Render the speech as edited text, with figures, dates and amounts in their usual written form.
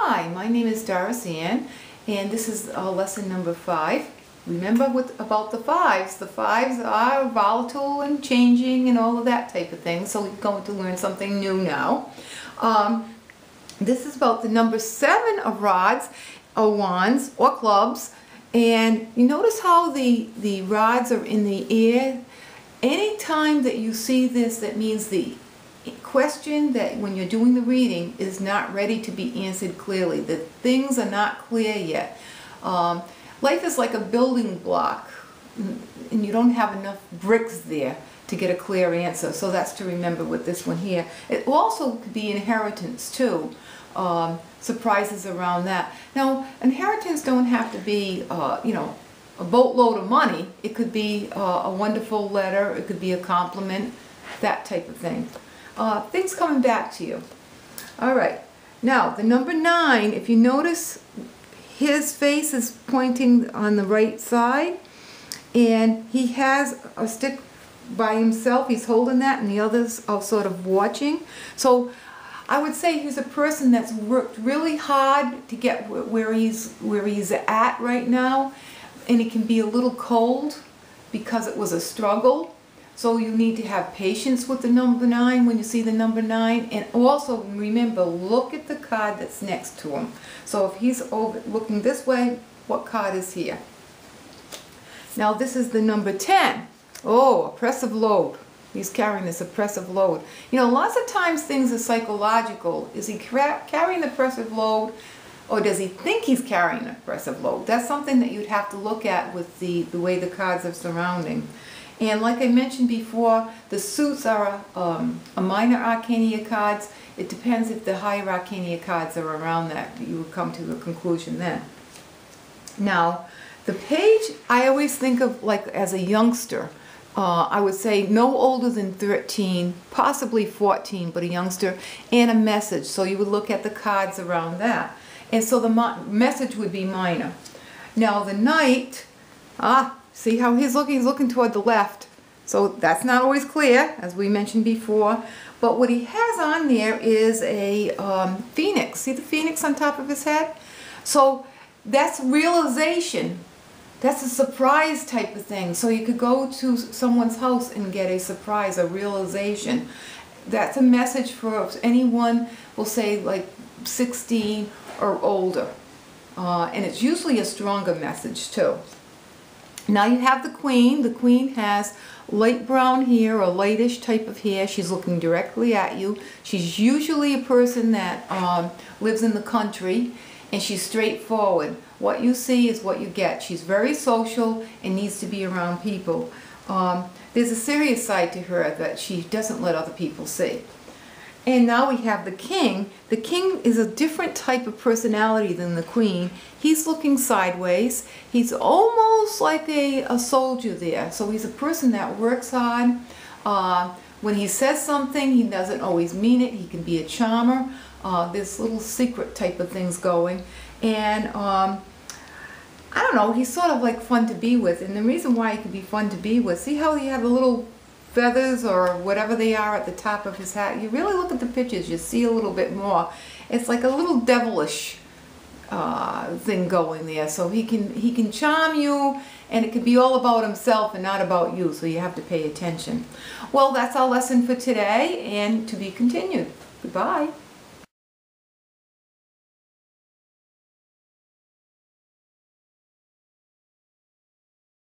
Hi, my name is Doris Ann, and this is lesson number 5. Remember about the fives. The fives are volatile and changing and all of that type of thing, so we're going to learn something new now. This is about the number 7 of rods, or wands, or clubs, and you notice how the rods are in the air. Anytime that you see this, that means the question that when you're doing the reading is not ready to be answered clearly. The things are not clear yet. Life is like a building block, and you don't have enough bricks there to get a clear answer. So that's to remember with this one here. It also could be inheritance too. Surprises around that. Now, inheritance don't have to be, a boatload of money. It could be a wonderful letter. It could be a compliment, that type of thing. Things coming back to you. All right. Now, the number 9, if you notice, his face is pointing on the right side, and he has a stick by himself. He's holding that, and the others are sort of watching. So I would say he's a person that's worked really hard to get where he's at right now, and it can be a little cold because it was a struggle. So you need to have patience with the number 9 when you see the number 9, and also remember, look at the card that's next to him. So if he's looking this way, what card is here? Now this is the number 10. Oh, oppressive load. He's carrying this oppressive load. You know, lots of times things are psychological. Is he carrying the oppressive load, or does he think he's carrying an oppressive load? That's something that you'd have to look at with the way the cards are surrounding. And like I mentioned before, the suits are a minor arcana cards. It depends if the higher arcana cards are around that. You would come to the conclusion then. Now, the page I always think of like as a youngster. I would say no older than 13, possibly 14, but a youngster, and a message. So you would look at the cards around that. And so the message would be minor. Now the knight, see how he's looking? He's looking toward the left. So that's not always clear, as we mentioned before. But what he has on there is a phoenix. See the phoenix on top of his head? So that's realization. That's a surprise type of thing. So you could go to someone's house and get a surprise, a realization. That's a message for anyone, we'll say like 16 or older. And it's usually a stronger message too. Now you have the queen. The queen has light brown hair, or lightish type of hair. She's looking directly at you. She's usually a person that lives in the country, and she's straightforward. What you see is what you get. She's very social and needs to be around people. There's a serious side to her that she doesn't let other people see. And now we have the king. The king is a different type of personality than the queen. He's looking sideways. He's almost like a soldier there. So he's a person that works hard. When he says something, he doesn't always mean it. He can be a charmer. There's little secret type of things going. And I don't know, he's sort of like fun to be with. And the reason why he can be fun to be with, see how he had the little feathers or whatever they are at the top of his hat? You really look at the pictures, you see a little bit more. It's like a little devilish thing going there. So he can charm you, and it could be all about himself and not about you, so you have to pay attention. Well, that's our lesson for today, and to be continued. Goodbye.